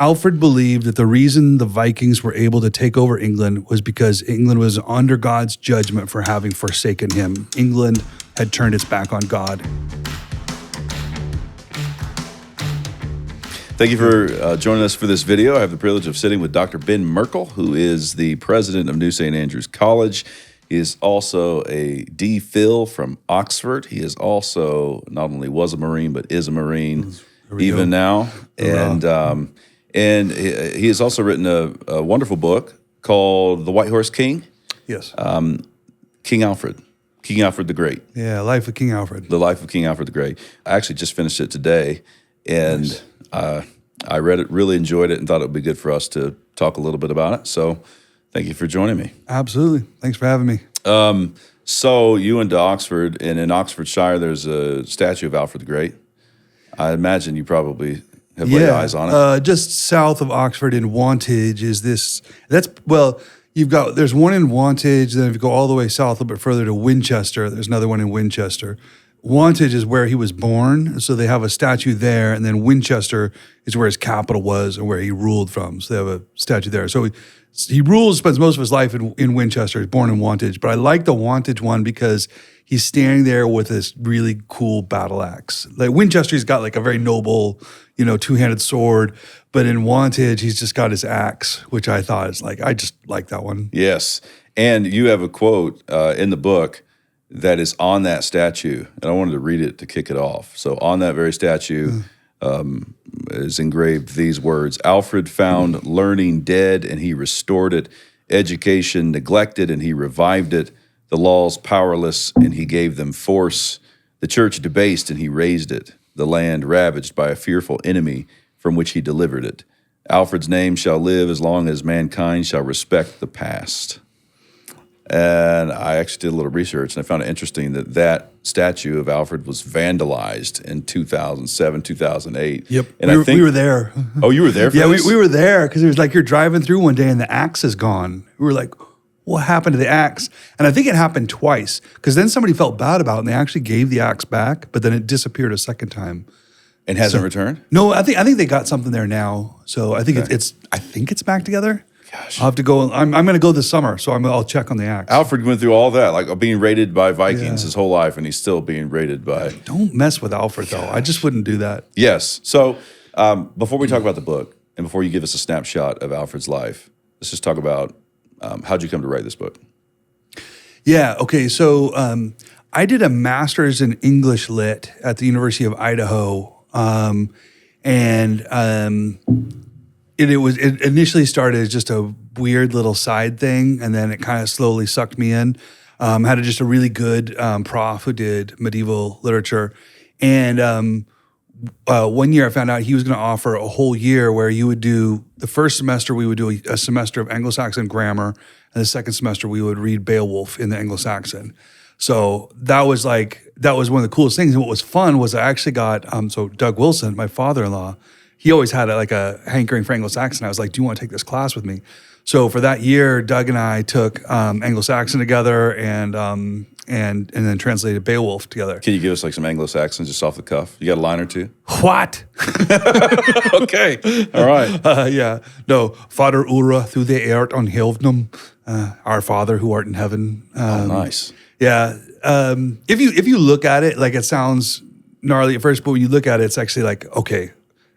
Alfred believed that the reason the Vikings were able to take over England was because England was under God's judgment for having forsaken him. England had turned its back on God. Thank you for joining us for this video. I have the privilege of sitting with Dr. Ben Merkel, who is the president of New St. Andrews College. He is also a D.Phil from Oxford. He is also not only was a Marine, but is a Marine even now. And he has also written a wonderful book called The White Horse King. Yes. King Alfred the Great. Yeah, Life of King Alfred. The Life of King Alfred the Great. I actually just finished it today, and nice. I read it, really enjoyed it, and thought it would be good for us to talk a little bit about it. So thank you for joining me. Absolutely. Thanks for having me. So you went to Oxford, and in Oxfordshire, there's a statue of Alfred the Great. I imagine you probably have laid eyes on it. Just south of Oxford in Wantage is this. There's one in Wantage. Then if you go all the way south a little bit further to Winchester, there's another one in Winchester. Wantage is where he was born, so they have a statue there, and then Winchester is where his capital was and where he ruled from. So they have a statue there. So he spends most of his life in Winchester. He's born in Wantage, but I like the Wantage one because he's standing there with this really cool battle axe. Like Winchester's got like a very noble, two-handed sword, but in Wantage he's just got his axe, which I thought is I just like that one. Yes, and you have a quote in the book that is on that statue, and I wanted to read it to kick it off. So on that very statue is engraved these words: Alfred found learning dead, and he restored it; education neglected, and he revived it; the laws powerless, and he gave them force; the church debased, and he raised it; the land ravaged by a fearful enemy, from which he delivered it. Alfred's name shall live as long as mankind shall respect the past. And I actually did a little research, and I found it interesting that statue of Alfred was vandalized in 2007, 2008. Yep, and we were there. Oh, you were there for this? we were there because it was like you're driving through one day and the axe is gone. We were like, what happened to the axe? And I think it happened twice because then somebody felt bad about it and they actually gave the axe back, but then it disappeared a second time. And hasn't returned? No, I think they got something there now. So I think it's back together. Gosh. I'll have to go. I'm going to go this summer, so I'll check on the axe. Alfred went through all that, like being raided by Vikings his whole life, and he's still being raided by... Don't mess with Alfred, though. I just wouldn't do that. Yes. So before we talk about the book, and before you give us a snapshot of Alfred's life, let's just talk about how'd you come to write this book? Yeah, okay. So I did a master's in English Lit at the University of Idaho, It initially started as just a weird little side thing, and then it kind of slowly sucked me in. Had just a really good prof who did medieval literature, and one year I found out he was going to offer a whole year where you would do the first semester we would do a semester of Anglo-Saxon grammar, and the second semester we would read Beowulf in the Anglo-Saxon. So that was one of the coolest things. And what was fun was I actually got Doug Wilson, my father-in-law. He always had a hankering for Anglo-Saxon. I was like, do you want to take this class with me? So for that year, Doug and I took Anglo-Saxon together and then translated Beowulf together. Can you give us some Anglo-Saxon just off the cuff? You got a line or two? What? Okay. All right. Yeah. No. Fader Ura through the ert on Helvnum, our Father who art in heaven. Nice. Yeah. If you look at it, it sounds gnarly at first, but when you look at it, it's actually okay.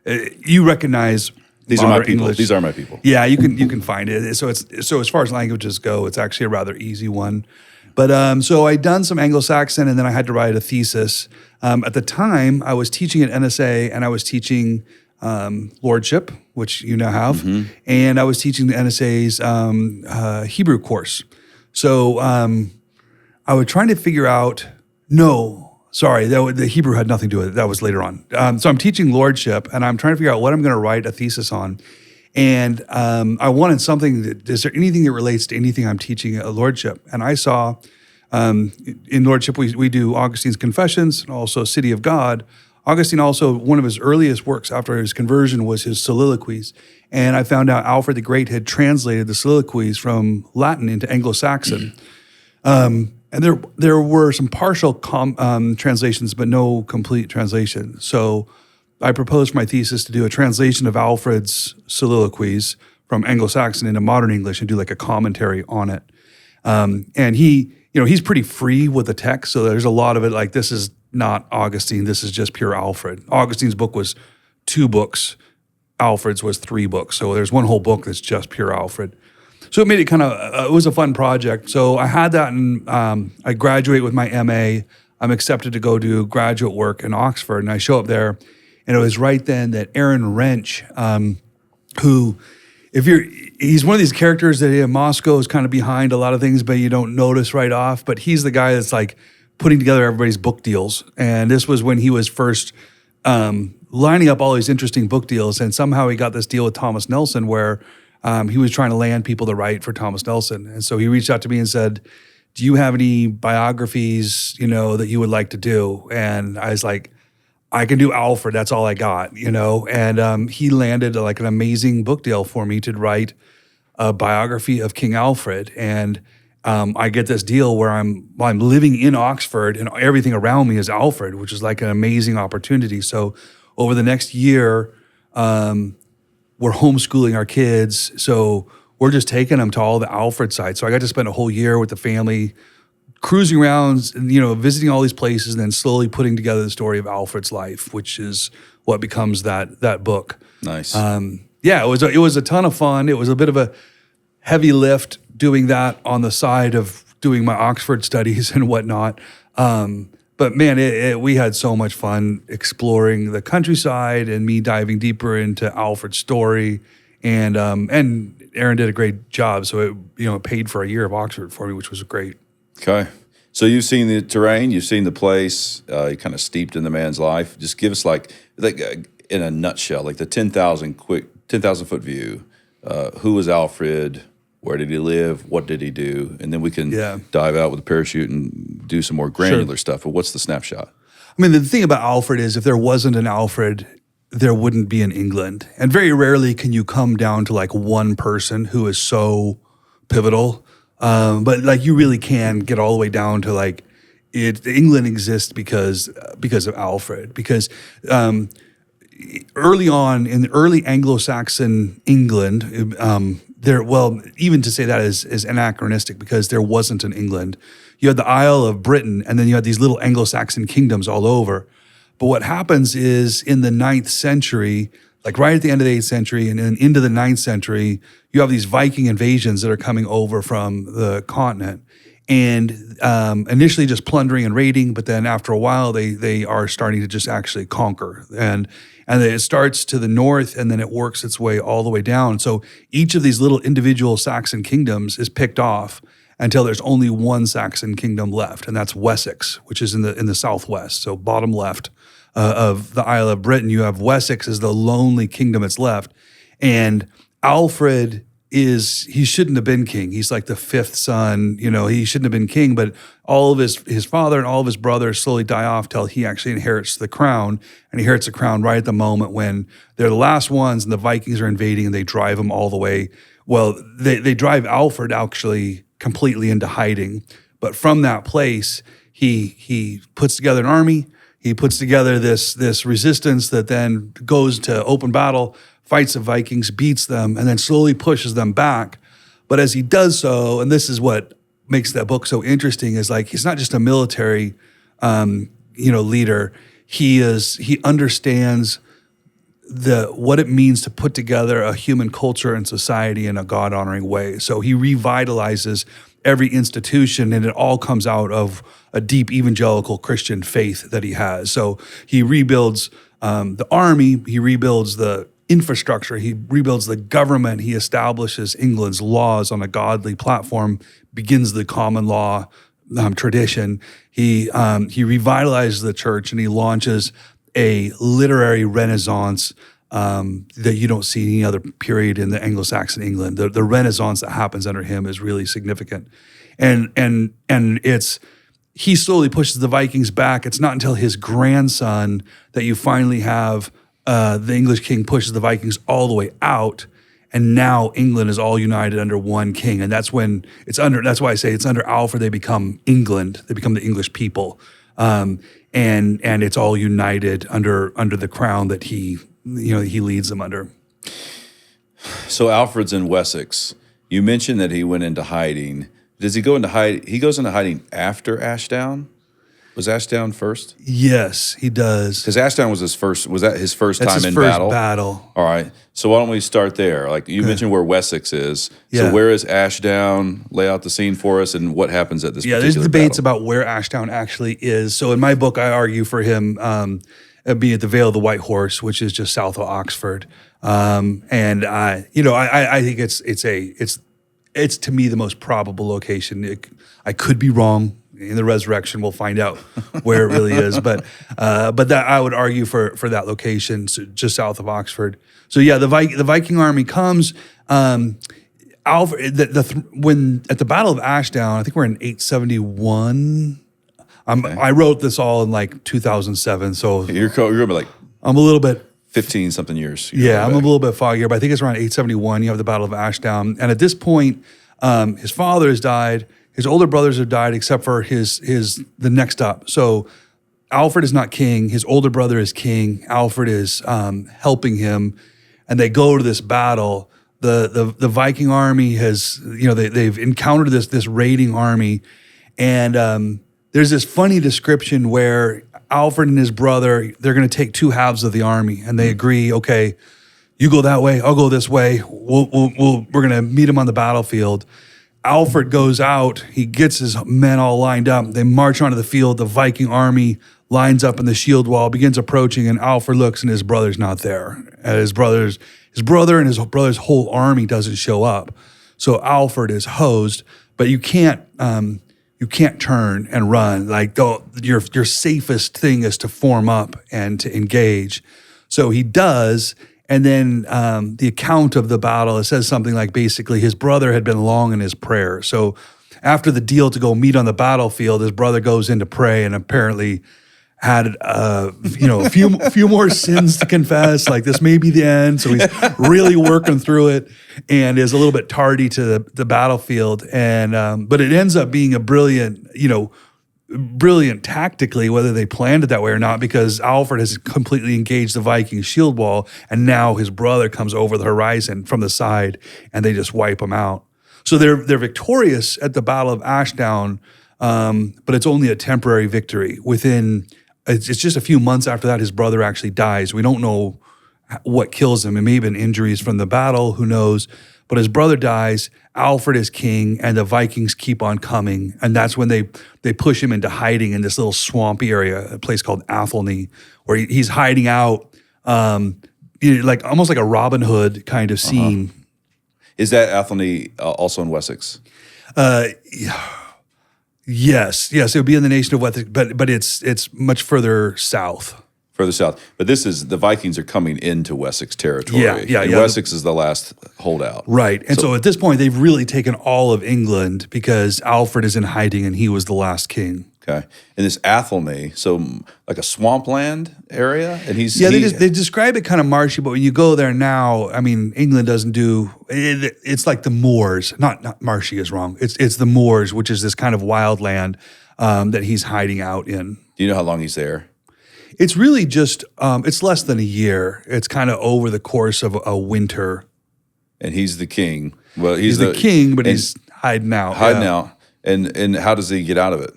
You recognize these are my people. English. These are my people. Yeah, you can find it. So as far as languages go, it's actually a rather easy one. But so I'd done some Anglo-Saxon, and then I had to write a thesis. At the time, I was teaching at NSA, and I was teaching Lordship, which you now have, and I was teaching the NSA's Hebrew course. So I was trying to figure out. Sorry, the Hebrew had nothing to do with it. That was later on. So I'm teaching Lordship, and I'm trying to figure out what I'm going to write a thesis on. And I wanted something is there anything that relates to anything I'm teaching at Lordship? And I saw in Lordship, we do Augustine's Confessions and also City of God. Augustine also, one of his earliest works after his conversion was his soliloquies. And I found out Alfred the Great had translated the soliloquies from Latin into Anglo-Saxon. And there were some partial translations, but no complete translation. So I proposed for my thesis to do a translation of Alfred's soliloquies from Anglo-Saxon into modern English and do like a commentary on it. And he's pretty free with the text, so there's a lot of it like this is not Augustine, this is just pure Alfred. Augustine's book was 2 books, Alfred's was 3 books, so there's one whole book that's just pure Alfred. So it made it kind of, it was a fun project. So I had that, and I graduate with my MA. I'm accepted to go do graduate work in Oxford, and I show up there, and it was right then that Aaron Wrench, who, he's one of these characters that in Moscow is kind of behind a lot of things, but you don't notice right off. But he's the guy that's like putting together everybody's book deals. And this was when he was first lining up all these interesting book deals. And somehow he got this deal with Thomas Nelson where he was trying to land people to write for Thomas Nelson. And so he reached out to me and said, do you have any biographies, that you would like to do? And I was like, I can do Alfred. That's all I got, And he landed like an amazing book deal for me to write a biography of King Alfred. And I get this deal where I'm living in Oxford and everything around me is Alfred, which is like an amazing opportunity. So over the next year, we're homeschooling our kids. So we're just taking them to all the Alfred sites. So I got to spend a whole year with the family cruising around, visiting all these places, and then slowly putting together the story of Alfred's life, which is what becomes that book. Nice. It was a ton of fun. It was a bit of a heavy lift doing that on the side of doing my Oxford studies and whatnot. But man, we had so much fun exploring the countryside and me diving deeper into Alfred's story, and Aaron did a great job. So it paid for a year of Oxford for me, which was great. Okay. So you've seen the terrain, you've seen the place, you kind of steeped in the man's life. Just give us like in a nutshell, like the 10,000 foot view. Who was Alfred? Where did he live? What did he do? And then we can dive out with a parachute and do some more granular stuff. But what's the snapshot? I mean, the thing about Alfred is if there wasn't an Alfred, there wouldn't be an England. And very rarely can you come down to like one person who is so pivotal. But like you really can get all the way down to like England exists because of Alfred. Because early on in the early Anglo-Saxon England, even to say that is anachronistic because there wasn't an England. You had the Isle of Britain, and then you had these little Anglo-Saxon kingdoms all over. But what happens is in the 9th century, like right at the end of the 8th century and then into the 9th century, you have these Viking invasions that are coming over from the continent. And initially just plundering and raiding, but then after a while, they are starting to just actually conquer. And it starts to the north, and then it works its way all the way down. So each of these little individual Saxon kingdoms is picked off until there's only one Saxon kingdom left, and that's Wessex, which is in the southwest, so bottom left of the Isle of Britain. You have Wessex as the lonely kingdom that's left. And Alfred he shouldn't have been king. He's like the 5th son, he shouldn't have been king, but all of his father and all of his brothers slowly die off till he actually inherits the crown, and he inherits the crown right at the moment when they're the last ones and the Vikings are invading and they drive him all the way. Well, they drive Alfred actually completely into hiding. But from that place, he puts together an army. He puts together this resistance that then goes to open battle, fights the Vikings, beats them, and then slowly pushes them back. But as he does so, and this is what makes that book so interesting, is like he's not just a military, leader. He understands what it means to put together a human culture and society in a God-honoring way. So he revitalizes every institution, and it all comes out of a deep evangelical Christian faith that he has. So he rebuilds the army, he rebuilds the infrastructure, he rebuilds the government, he establishes England's laws on a godly platform, begins the common law tradition. He revitalizes the church, and he launches a literary renaissance that you don't see any other period in the Anglo-Saxon England. The renaissance that happens under him is really significant. And he slowly pushes the Vikings back. It's not until his grandson that you finally have the English king pushes the Vikings all the way out, and now England is all united under one king. And that's when that's why I say it's under Alfred they become England. They become the English people. and it's all united under the crown that he leads them under. So Alfred's in Wessex. You mentioned that he went into hiding. Does he go into hide? He goes into hiding after Ashdown? Was Ashdown first? Yes, he does. Because Ashdown was his first. Was that his first That's time his in first battle? battle. All right. So why don't we start there? Like you mentioned where Wessex is. Yeah. So where is Ashdown? Lay out the scene for us, and what happens at this. Yeah, there's debates about where Ashdown actually is. So in my book, I argue for him being at the Vale of the White Horse, which is just south of Oxford. And I think it's to me the most probable location. I could be wrong. In the resurrection, we'll find out where it really is. But that I would argue for that location, so just south of Oxford. So yeah, the Viking army comes. Alfred, when at the Battle of Ashdown, I think we're in 871. Okay. I wrote this all in like 2007, so You're going to be like I'm a little bit 15 something years. Yeah, I'm a little bit foggier, but I think it's around 871. You have the Battle of Ashdown, and at this point, his father has died. His older brothers have died, except for the next up. So Alfred is not king. His older brother is king. Alfred is helping him, and they go to this battle. The Viking army has they've encountered this raiding army, and there's this funny description where Alfred and his brother, they're going to take two halves of the army, and they agree, okay, you go that way, I'll go this way. We're going to meet him on the battlefield. Alfred goes out, he gets his men all lined up, they march onto the field, the Viking army lines up in the shield wall, begins approaching, and Alfred looks and his brother's not there. And his brother and his brother's whole army doesn't show up. So Alfred is hosed, but you can't turn and run. Like your safest thing is to form up and to engage. So he does. And then the account of the battle, it says something like basically his brother had been long in his prayer. So after the deal to go meet on the battlefield, his brother goes in to pray and apparently had a few more sins to confess. Like this may be the end. So he's really working through it and is a little bit tardy to the battlefield. And but it ends up being a brilliant tactically, whether they planned it that way or not, because Alfred has completely engaged the Viking shield wall, and now his brother comes over the horizon from the side, and they just wipe him out. So they're victorious at the Battle of Ashdown, but it's only a temporary victory. It's just a few months after that, his brother actually dies. We don't know what kills him. It may have been injuries from the battle, who knows? But his brother dies, Alfred is king, and the Vikings keep on coming. And that's when they push him into hiding in this little swampy area, a place called Athelney, where he's hiding out, like almost like a Robin Hood kind of scene. Uh-huh. Is that Athelney also in Wessex? Yes, it would be in the nation of Wessex, but it's much further south. Further south. But this is, the Vikings are coming into Wessex territory. Yeah. Wessex is the last holdout. Right. And so at this point, they've really taken all of England because Alfred is in hiding and he was the last king. Okay. And this Athelney, so like a swampland area? And they describe it kind of marshy, but when you go there now, I mean, England doesn't do, it's like the moors. Not marshy is wrong. It's the moors, which is this kind of wild land that he's hiding out in. Do you know how long he's there? It's really just, it's less than a year. It's kind of over the course of a winter. And he's the king. Well, he's the king, but he's hiding out. Out. And how does he get out of it?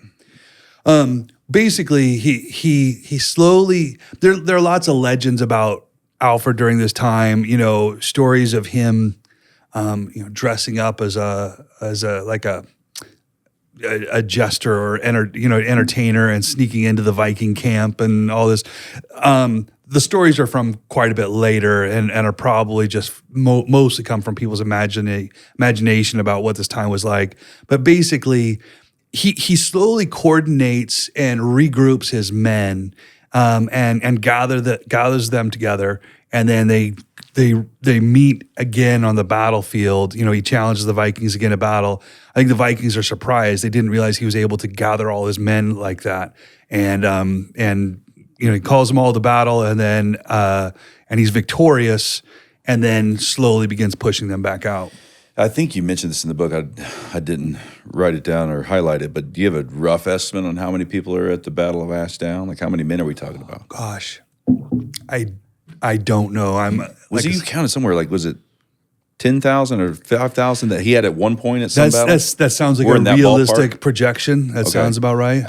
Basically, he slowly. There are lots of legends about Alfred during this time. Stories of him, dressing up as a jester or entertainer and sneaking into the Viking camp and all this. The stories are from quite a bit later and are probably just mostly come from people's imagination about what this time was like. But basically, he slowly coordinates and regroups his men and gathers them together, and then they meet again on the battlefield. He challenges the Vikings again in battle. I think the Vikings are surprised. They didn't realize he was able to gather all his men like that. And he calls them all to battle, and then and he's victorious, and then slowly begins pushing them back out. I think you mentioned this in the book. I didn't write it down or highlight it, but do you have a rough estimate on how many people are at the Battle of Ashdown? Like how many men are we talking about? Gosh, I don't know. You counted somewhere like, was it 10,000 or 5,000 that he had at one point at some battle? That sounds like We're a in that realistic ballpark? projection. That sounds about right.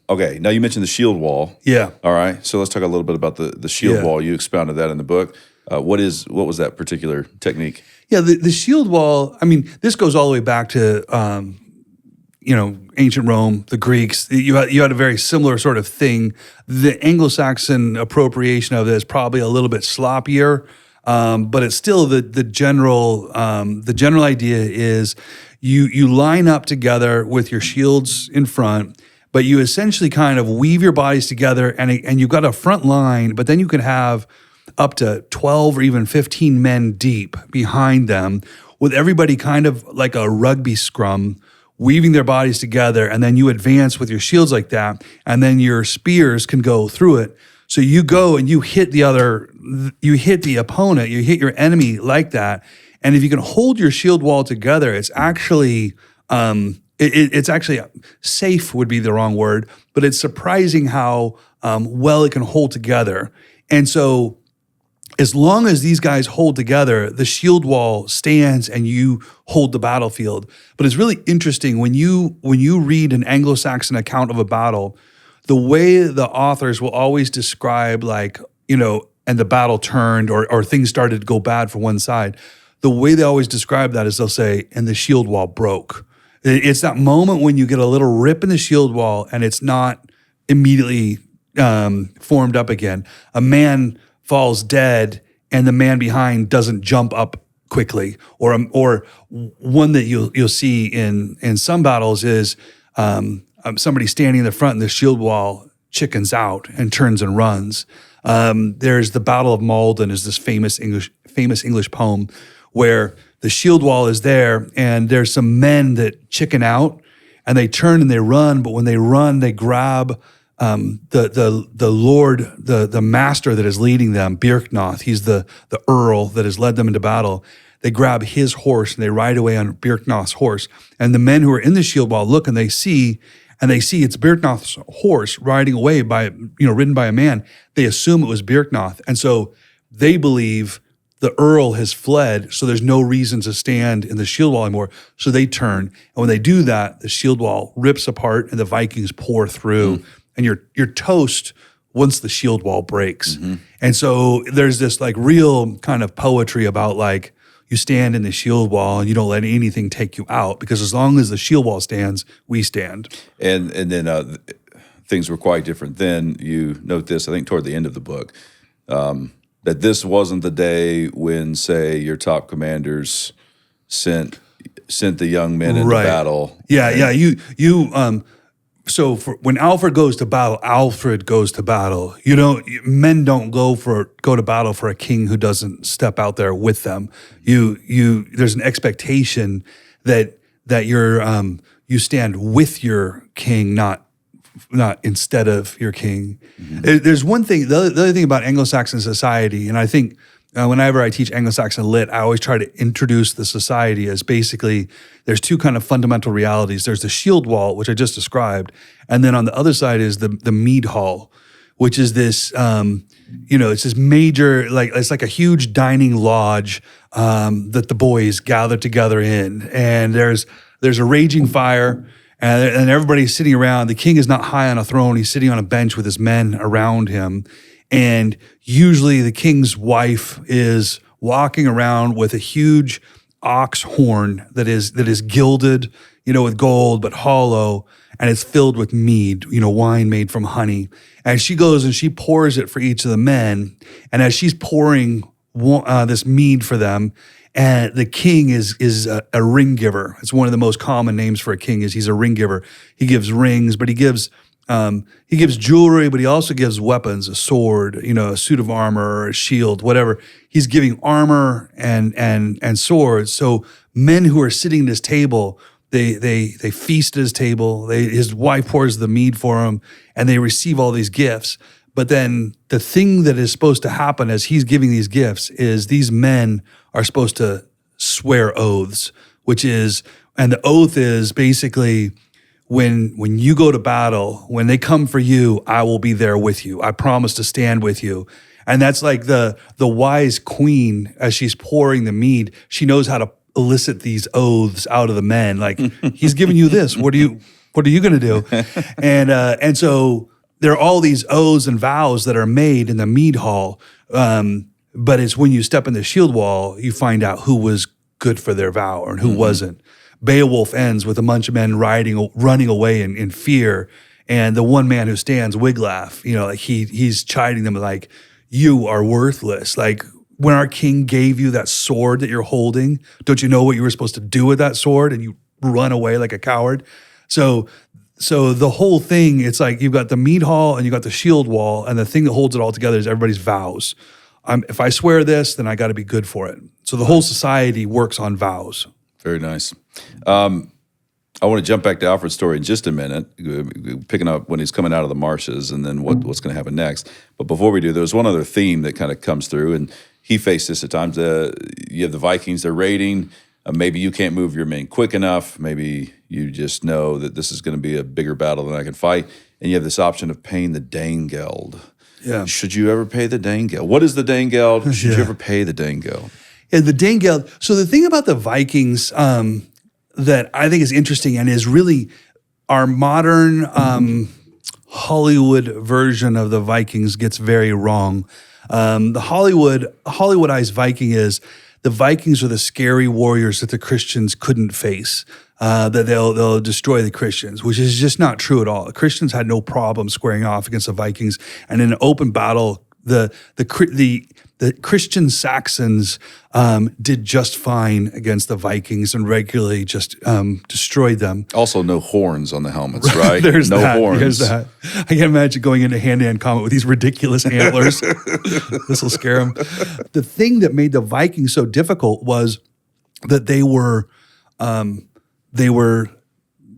Okay, now you mentioned the shield wall. Yeah. All right, so let's talk a little bit about the shield Yeah. wall. You expounded that in the book. What was that particular technique? Yeah, the shield wall, I mean, this goes all the way back to, ancient Rome, the Greeks. You had a very similar sort of thing. The Anglo-Saxon appropriation of this probably a little bit sloppier, but it's still the general idea is you line up together with your shields in front, but you essentially kind of weave your bodies together, and you've got a front line, but then you can have up to 12 or even 15 men deep behind them, with everybody kind of like a rugby scrum, weaving their bodies together, and then you advance with your shields like that, and then your spears can go through it. So you go and you hit the opponent, you hit your enemy like that, and if you can hold your shield wall together, it's actually it's actually safe would be the wrong word, but it's surprising how well it can hold together. And so as long as these guys hold together, the shield wall stands and you hold the battlefield. But it's really interesting when you read an Anglo-Saxon account of a battle, the way the authors will always describe and the battle turned or things started to go bad for one side. The way they always describe that is they'll say, and the shield wall broke. It's that moment when you get a little rip in the shield wall and it's not immediately formed up again. A man falls dead and the man behind doesn't jump up quickly. Or one that you'll see in some battles is somebody standing in the front and the shield wall chickens out and turns and runs. There's the Battle of Malden is this famous English poem where the shield wall is there and there's some men that chicken out and they turn and they run, but when they run, they grab the lord, the master that is leading them, Birknoth. He's the earl that has led them into battle. They grab his horse and they ride away on Birknoth's horse. And the men who are in the shield wall look and they see it's Birknoth's horse riding away ridden by a man. They assume it was Birknoth. And so they believe the earl has fled, so there's no reason to stand in the shield wall anymore. So they turn. And when they do that, the shield wall rips apart and the Vikings pour through. And you're toast once the shield wall breaks. Mm-hmm. And so there's this like real kind of poetry about like you stand in the shield wall and you don't let anything take you out, because as long as the shield wall stands, we stand. And then things were quite different then. You note this, I think, toward the end of the book, that this wasn't the day when, say, your top commanders sent the young men into battle. Yeah. So when Alfred goes to battle, Alfred goes to battle. Men don't go to battle for a king who doesn't step out there with them. There's an expectation that you stand with your king, not instead of your king. Mm-hmm. There's one thing. The other thing about Anglo-Saxon society, and I think whenever I teach Anglo-Saxon lit, I always try to introduce the society as basically there's two kind of fundamental realities. There's the shield wall, which I just described, and then on the other side is the mead hall, which is this, it's this major, it's like a huge dining lodge that the boys gather together in, and there's a raging fire. And everybody's sitting around. The king is not high on a throne. He's sitting on a bench with his men around him. And usually the king's wife is walking around with a huge ox horn that is gilded, with gold, but hollow, and it's filled with mead, wine made from honey. And she goes and she pours it for each of the men. And as she's pouring this mead for them, and the king is a ring giver. It's one of the most common names for a king is he's a ring giver. He gives rings, but he gives jewelry, but he also gives weapons, a sword, a suit of armor, or a shield, whatever. He's giving armor and swords. So men who are sitting at his table, they feast at his table. His wife pours the mead for him, and they receive all these gifts. But then the thing that is supposed to happen as he's giving these gifts is these men are supposed to swear oaths, and the oath is basically when you go to battle, when they come for you, I will be there with you. I promise to stand with you. And that's like the wise queen, as she's pouring the mead, she knows how to elicit these oaths out of the men. Like, he's giving you this. What are you going to do? And so there are all these oaths and vows that are made in the mead hall. But it's when you step in the shield wall, you find out who was good for their vow and who wasn't. Beowulf ends with a bunch of men running away in fear, and the one man who stands, Wiglaf, like he's chiding them like, you are worthless. Like, when our king gave you that sword that you're holding, don't you know what you were supposed to do with that sword? And you run away like a coward. So the whole thing, it's like you've got the mead hall and you got the shield wall, and the thing that holds it all together is everybody's vows. If I swear this, then I got to be good for it. So the whole society works on vows. Very nice. I want to jump back to Alfred's story in just a minute, picking up when he's coming out of the marshes and then what's going to happen next. But before we do, there's one other theme that kind of comes through, and he faced this at times. You have the Vikings, they're raiding. Maybe you can't move your men quick enough. Maybe you just know that this is going to be a bigger battle than I can fight. And you have this option of paying the Danegeld. Yeah. Should you ever pay the Danegeld? What is the Danegeld? Should you ever pay the Danegeld? Yeah, the Danegeld. So the thing about the Vikings that I think is interesting and is really our modern Hollywood version of the Vikings gets very wrong. The Hollywoodized Viking is the Vikings are the scary warriors that the Christians couldn't face. That they'll destroy the Christians, which is just not true at all. The Christians had no problem squaring off against the Vikings, and in an open battle, the Christian Saxons did just fine against the Vikings and regularly just destroyed them. Also, no horns on the helmets, right? There's no that. horns. There's that. I can't imagine going into hand-to-hand combat with these ridiculous antlers. This will scare them. The thing that made the Vikings so difficult was that they were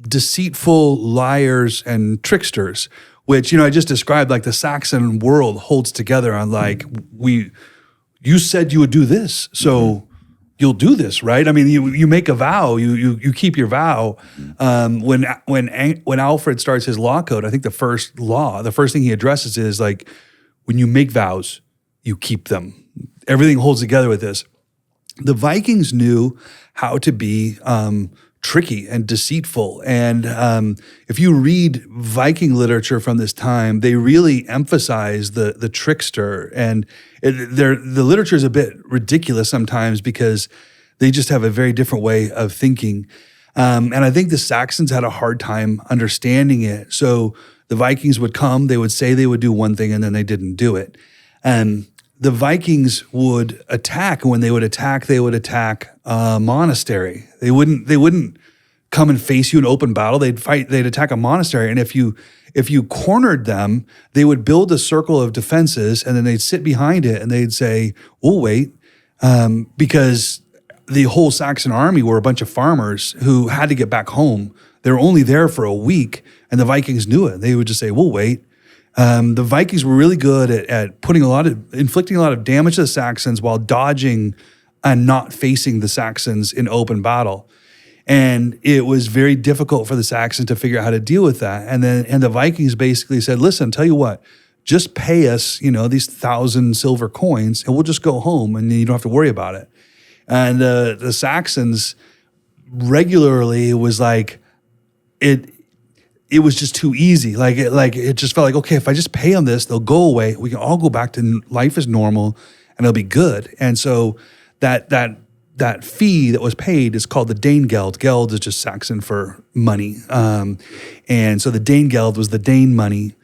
deceitful liars and tricksters, which, I just described, like the Saxon world holds together on like, you said you would do this, so you'll do this, right? I mean, you make a vow, you keep your vow. When Alfred starts his law code, I think the first thing he addresses is like, when you make vows, you keep them. Everything holds together with this. The Vikings knew how to be tricky and deceitful. And if you read Viking literature from this time, they really emphasize the trickster. And the literature is a bit ridiculous sometimes because they just have a very different way of thinking. And I think the Saxons had a hard time understanding it. So the Vikings would come, they would say they would do one thing, and then they didn't do it. And the Vikings would attack, and when they would attack a monastery. They wouldn't come and face you in open battle. They'd attack a monastery. And if you cornered them, they would build a circle of defenses, and then they'd sit behind it and they'd say, we'll wait, because the whole Saxon army were a bunch of farmers who had to get back home. They were only there for a week, and the Vikings knew it. They would just say, we'll wait. The Vikings were really good at inflicting a lot of damage to the Saxons while dodging and not facing the Saxons in open battle. And it was very difficult for the Saxons to figure out how to deal with that. And the Vikings basically said, listen, tell you what, just pay us, these 1,000 silver coins, and we'll just go home, and you don't have to worry about it. And the Saxons regularly was like, it was just too easy. It just felt like, okay, if I just pay them this, they'll go away. We can all go back to life as normal, and it'll be good. And so that fee that was paid is called the Danegeld. Geld is just Saxon for money. And so the Danegeld was the Dane money.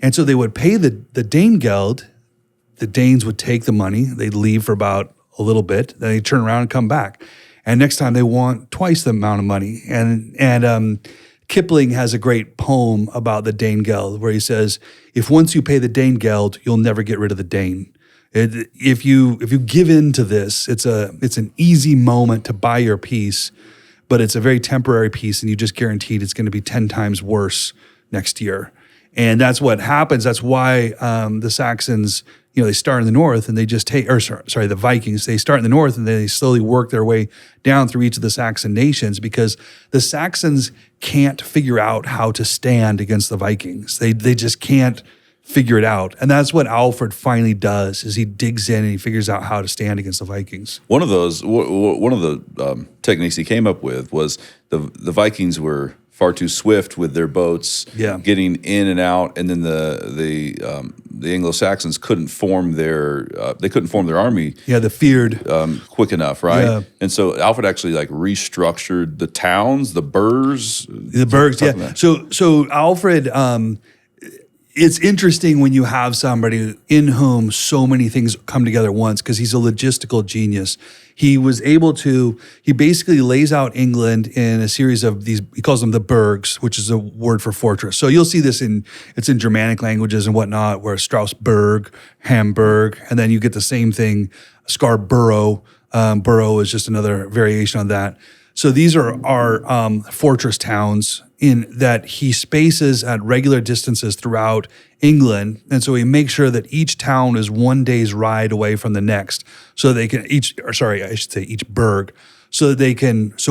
And so they would pay the Danegeld. The Danes would take the money. They'd leave for about a little bit. Then they'd turn around and come back. And next time they want twice the amount of money. And Kipling has a great poem about the Danegeld where he says, if once you pay the Danegeld, you'll never get rid of the Dane. If you give in to this, it's an easy moment to buy your peace, but it's a very temporary peace, and you just guaranteed it's going to be 10 times worse next year. And that's what happens. That's why the Saxons, they start in the north and they just take, or sorry, the Vikings, they start in the north and they slowly work their way down through each of the Saxon nations, because the Saxons can't figure out how to stand against the Vikings. They just can't figure it out. And that's what Alfred finally does, is he digs in and he figures out how to stand against the Vikings. One of the techniques he came up with was the Vikings were far too swift with their boats, getting in and out, and then the Anglo-Saxons couldn't form their army. Yeah, the feared quick enough, right? Yeah. And so Alfred actually restructured the towns, the burghs. The burghs, yeah. So Alfred. It's interesting when you have somebody in whom so many things come together at once, because he's a logistical genius. He basically lays out England in a series of these, he calls them the burghs, which is a word for fortress. So you'll see this it's in Germanic languages and whatnot, where Strasbourg, Hamburg, and then you get the same thing, Scarborough. Borough is just another variation on that. So these are our fortress towns in that he spaces at regular distances throughout England. And so he makes sure that each town is one day's ride away from the next. So they can each burg. So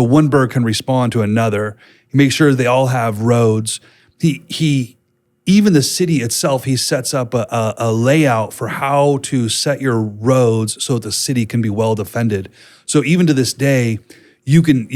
one burg can respond to another. He makes sure they all have roads. He even the city itself, he sets up a layout for how to set your roads so that the city can be well defended. So even to this day, you can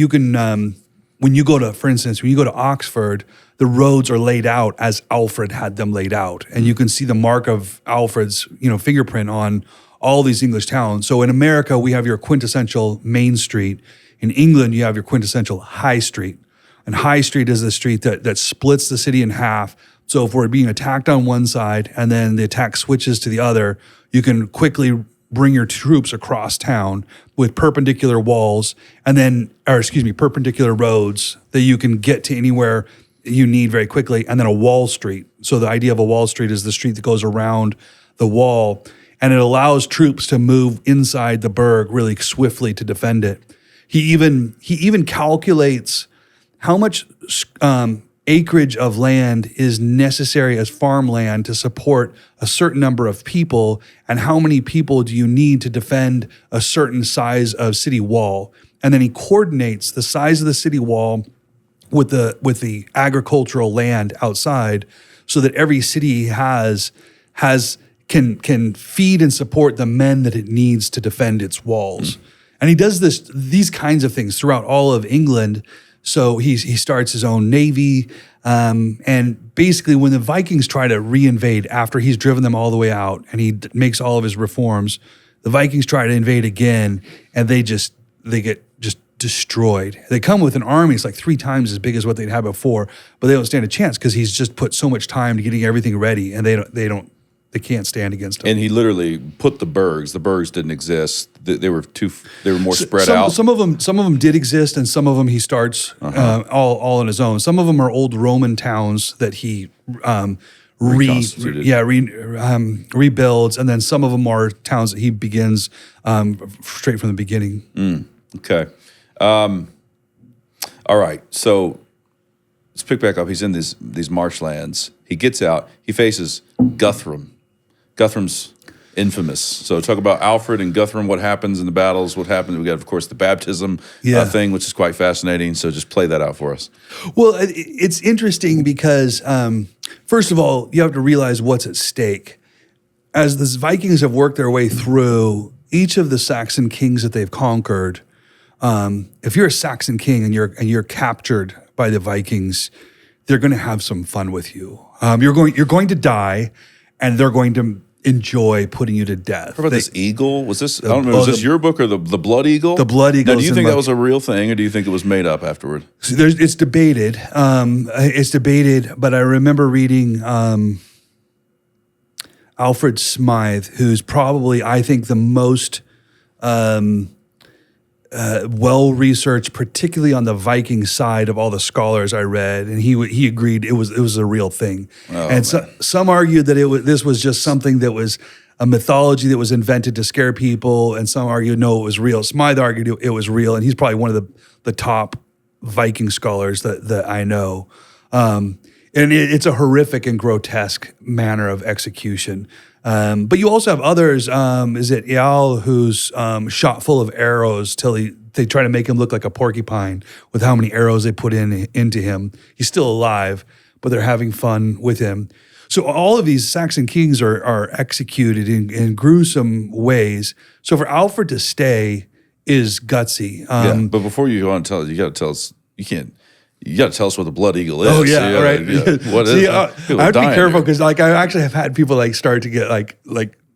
when you go to Oxford, the roads are laid out as Alfred had them laid out, and you can see the mark of Alfred's fingerprint on all these English towns. So in America, we have your quintessential Main Street. In England, you have your quintessential High Street, and High Street is the street that splits the city in half. So if we're being attacked on one side and then the attack switches to the other, you can quickly bring your troops across town with perpendicular walls perpendicular roads that you can get to anywhere you need very quickly, and then a wall street. So the idea of a wall street is the street that goes around the wall, and it allows troops to move inside the burg really swiftly to defend it. He even calculates how much acreage of land is necessary as farmland to support a certain number of people, and how many people do you need to defend a certain size of city wall. And then he coordinates the size of the city wall with the agricultural land outside, so that every city can feed and support the men that it needs to defend its walls. And he does these kinds of things throughout all of England. So he starts his own navy, and basically when the Vikings try to reinvade after he's driven them all the way out and he makes all of his reforms, the Vikings try to invade again, and they get destroyed. They come with an army that's like 3 times as big as what they'd had before, but they don't stand a chance because he's just put so much time to getting everything ready, and they can't stand against him. And he literally put the burghs didn't exist. They were more spread out. Some of them did exist, and some of them he starts all on his own. Some of them are old Roman towns that he rebuilds, and then some of them are towns that he begins straight from the beginning. Okay. All right. So let's pick back up. He's in these marshlands. He gets out. He faces Guthrum. Guthrum's infamous. So talk about Alfred and Guthrum, what happens in the battles, what happens. We got, of course, the baptism thing, which is quite fascinating. So just play that out for us. Well, it's interesting because, first of all, you have to realize what's at stake. As the Vikings have worked their way through each of the Saxon kings that they've conquered, if you're a Saxon king and you're captured by the Vikings, they're going to have some fun with you. You're going to die, and they're going to enjoy putting you to death. What about this eagle? Was this? I don't know. Was this your book or the blood eagle? The blood eagle. Now, do you think that was a real thing, or do you think it was made up afterward? So it's debated. But I remember reading Alfred Smythe, who's probably, I think, the most well-researched, particularly on the Viking side of all the scholars I read, and he agreed it was a real thing. Some argued that this was just something that was a mythology that was invented to scare people, and some argued no, it was real. Smythe argued it was real, and he's probably one of the top Viking scholars that I know. And it's a horrific and grotesque manner of execution. But you also have others. Is it Eal who's shot full of arrows till they try to make him look like a porcupine with how many arrows they put into him. He's still alive, but they're having fun with him. So all of these Saxon kings are executed in gruesome ways. So for Alfred to stay is gutsy. But before you go on and tell, you got to tell us. You got to tell us what the blood eagle is. Oh yeah, so right. What is it? I have to be careful because I actually have had people start to get like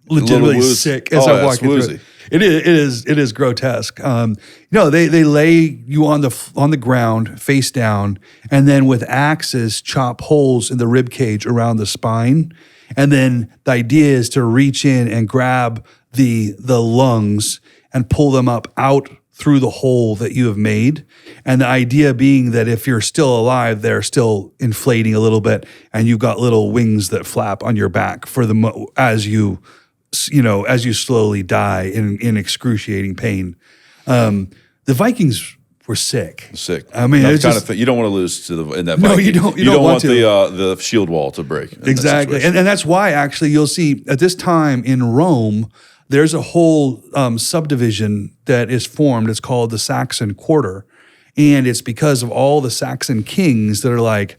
legitimately sick as I'm walking through it. It is grotesque. They lay you on the ground face down, and then with axes chop holes in the rib cage around the spine, and then the idea is to reach in and grab the lungs and pull them up out through the hole that you have made. And the idea being that if you're still alive, they're still inflating a little bit, and you've got little wings that flap on your back for as you slowly die in excruciating pain. The Vikings were sick. I mean, it's kind of you don't want to lose in that. No, Viking. you don't. You don't want the shield wall to break. Exactly, and that's why actually you'll see at this time in Rome, there's a whole subdivision that is formed. It's called the Saxon Quarter, and it's because of all the Saxon kings that are like,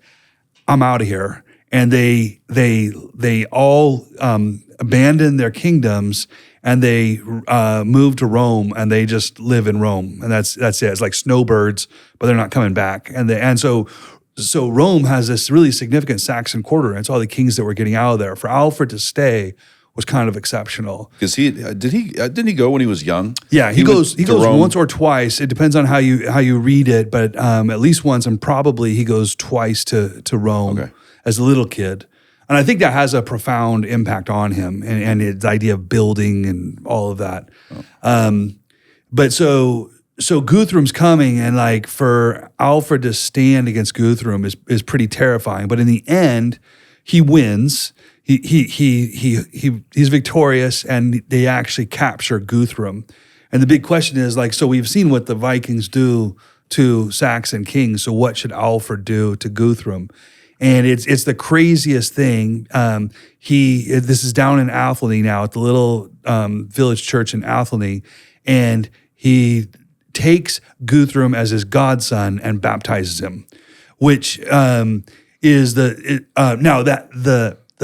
I'm out of here, and they all abandon their kingdoms and they move to Rome, and they just live in Rome, and that's it. It's like snowbirds, but they're not coming back, and so Rome has this really significant Saxon Quarter, and it's all the kings that were getting out of there. For Alfred to stay was kind of exceptional. Because didn't he go when he was young? Yeah, he goes once or twice. It depends on how you read it, but at least once, and probably he goes twice to Rome as a little kid. And I think that has a profound impact on him and his idea of building and all of that. But so Guthrum's coming, and like for Alfred to stand against Guthrum is pretty terrifying. But in the end, he wins. He's victorious, and they actually capture Guthrum. And the big question is like, so we've seen what the Vikings do to Saxon kings. So what should Alfred do to Guthrum? And it's the craziest thing. This is down in Athelney now at the little village church in Athelney, and he takes Guthrum as his godson and baptizes him, which is the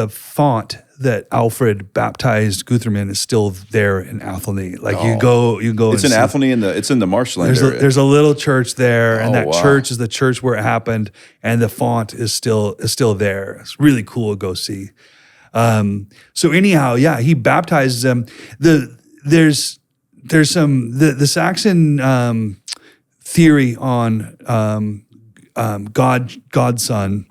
font that Alfred baptized Guthrum in is still there in Athelney. Like you go. It's in Athelney, it's in the marshland area. There's a little church there, and that church is the church where it happened, and the font is still there. It's really cool to go see. So anyhow, he baptizes him. There's the Saxon theory on Godson.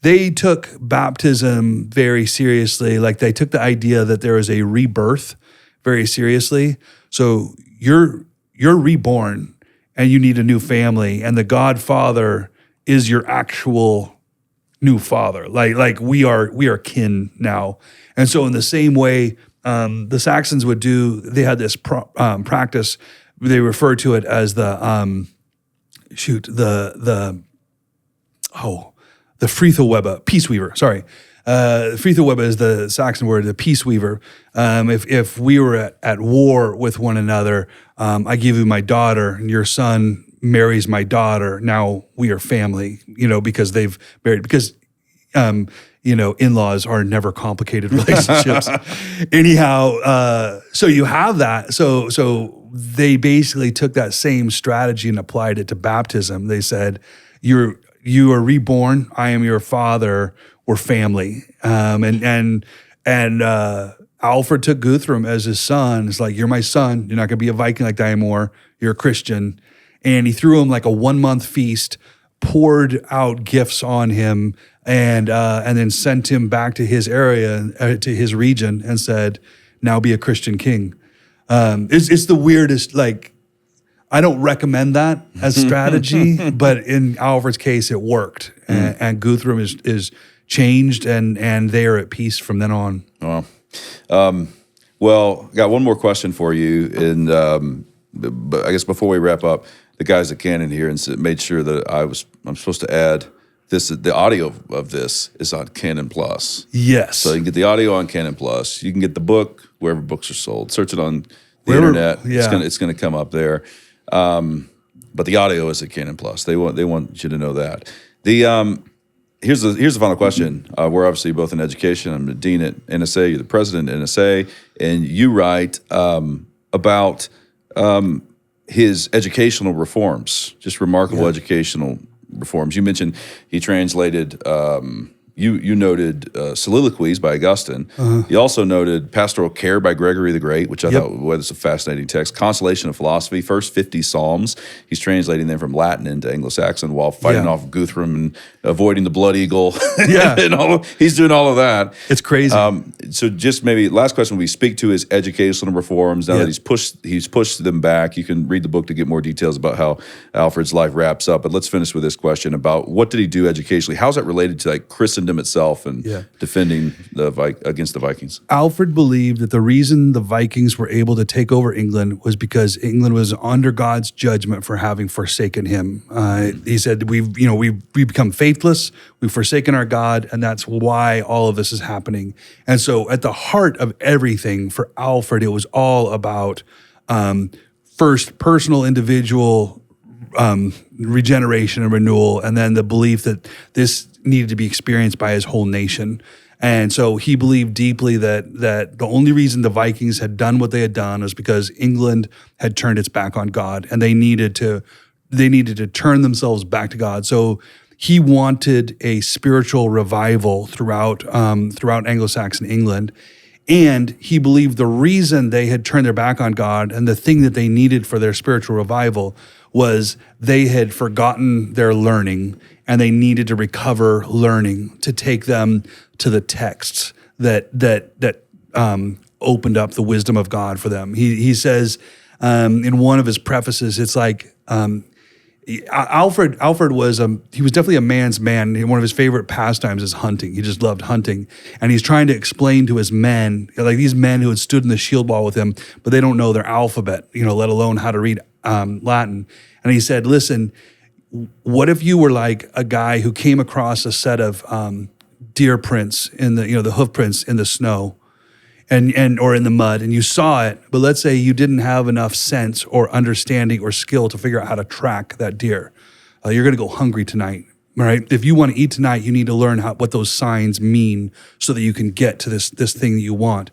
They took baptism very seriously. Like they took the idea that there is a rebirth very seriously. So you're reborn and you need a new family, and the Godfather is your actual new father. Like we are kin now. And so in the same way, the Saxons would do. They had this practice. They refer to it as the Frithawebbe, peace weaver, sorry. Frithawebbe is the Saxon word, the peace weaver. If we were at war with one another, I give you my daughter, and your son marries my daughter. Now we are family, because they've married, because, in-laws are never complicated relationships. Anyhow, so you have that. So they basically took that same strategy and applied it to baptism. They said, you are reborn. I am your father. We're family. And Alfred took Guthrum as his son. It's like, you're my son. You're not going to be a Viking like I anymore. You're a Christian. And he threw him like a 1-month feast, poured out gifts on him, and then sent him back to his area, to his region, and said, now be a Christian king. It's the weirdest, like, I don't recommend that as strategy, but in Alfred's case, it worked, and Guthrum is changed, and they are at peace from then on. Wow. Well, got one more question for you, and I guess before we wrap up, the guys at Canon here made sure that I'm supposed to add the audio of this is on Canon Plus. Yes. So you can get the audio on Canon Plus. You can get the book wherever books are sold. Search it on the Wherever- internet. yeah. It's gonna come up there. But the audio is at Canon Plus. They want you to know that. Here's the final question. We're obviously both in education. I'm the dean at NSA. You're the president at NSA, and you write about his educational reforms, just remarkable educational reforms. You mentioned he translated. You noted Soliloquies by Augustine. You also noted Pastoral Care by Gregory the Great, which I thought was a fascinating text. Consolation of Philosophy, first 50 Psalms. He's translating them from Latin into Anglo-Saxon while fighting off Guthrum and avoiding the blood eagle. And he's doing all of that. It's crazy. So just maybe last question will be, speak to his educational reforms. Now that he's pushed them back, you can read the book to get more details about how Alfred's life wraps up. But let's finish with this question about what did he do educationally? How's that related to like Christendom itself and defending against the Vikings? Alfred believed that the reason the Vikings were able to take over England was because England was under God's judgment for having forsaken him. He said, we've become faithless, we've forsaken our God, and that's why all of this is happening. And so at the heart of everything for Alfred, it was all about first personal, individual regeneration and renewal, and then the belief that this needed to be experienced by his whole nation. And so he believed deeply that the only reason the Vikings had done what they had done was because England had turned its back on God, and they needed to turn themselves back to God. So he wanted a spiritual revival throughout Anglo-Saxon England. And he believed the reason they had turned their back on God and the thing that they needed for their spiritual revival was they had forgotten their learning, and they needed to recover learning to take them to the texts that opened up the wisdom of God for them. He says in one of his prefaces, it's like Alfred was he was definitely a man's man. One of his favorite pastimes is hunting. He just loved hunting, and he's trying to explain to his men, like these men who had stood in the shield wall with him, but they don't know their alphabet, let alone how to read Latin. And he said, "Listen, what if you were like a guy who came across a set of deer prints in the hoof prints in the snow, and or in the mud, and you saw it, but let's say you didn't have enough sense or understanding or skill to figure out how to track that deer. You're going to go hungry tonight, right? If you want to eat tonight, you need to learn what those signs mean so that you can get to this thing that you want."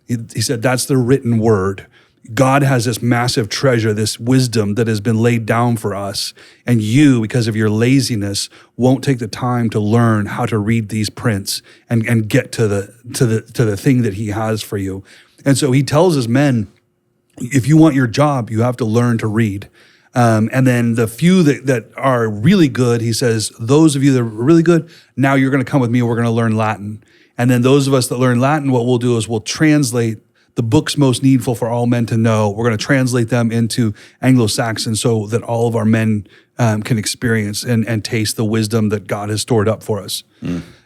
He said that's the written word. God has this massive treasure, this wisdom that has been laid down for us, and you, because of your laziness, won't take the time to learn how to read these prints and get to the thing that he has for you. And so he tells his men, if you want your job, you have to learn to read. And then the few that are really good, he says, those of you that are really good, now you're going to come with me and we're going to learn Latin. And then those of us that learn Latin, what we'll do is we'll translate the books most needful for all men to know. We're going to translate them into Anglo-Saxon so that all of our men can experience and taste the wisdom that God has stored up for us.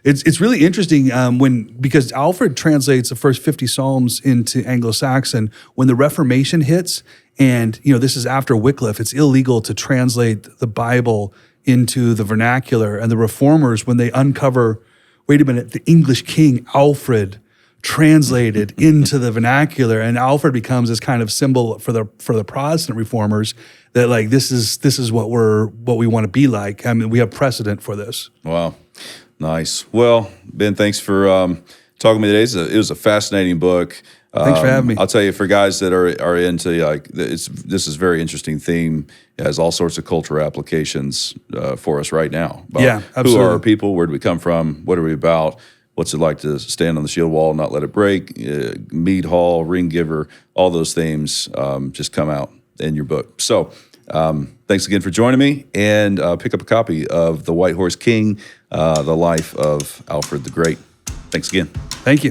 It's really interesting because Alfred translates the first 50 Psalms into Anglo-Saxon. When the Reformation hits, and this is after Wycliffe, it's illegal to translate the Bible into the vernacular. And the Reformers, when they uncover, wait a minute, the English king Alfred translated into the vernacular, and Alfred becomes this kind of symbol for the Protestant reformers that like this is what we want to be like. I mean, we have precedent for this. Wow, nice. Well, Ben, thanks for talking to me today. It was a fascinating book. Thanks for having me. I'll tell you, for guys that are into this is a very interesting theme. It has all sorts of cultural applications for us right now. Yeah, absolutely. Who are our people? Where do we come from? What are we about? What's it like to stand on the shield wall, not let it break? Mead Hall, Ring Giver, all those themes just come out in your book. So thanks again for joining me, and pick up a copy of The White Horse King, The Life of Alfred the Great. Thanks again. Thank you.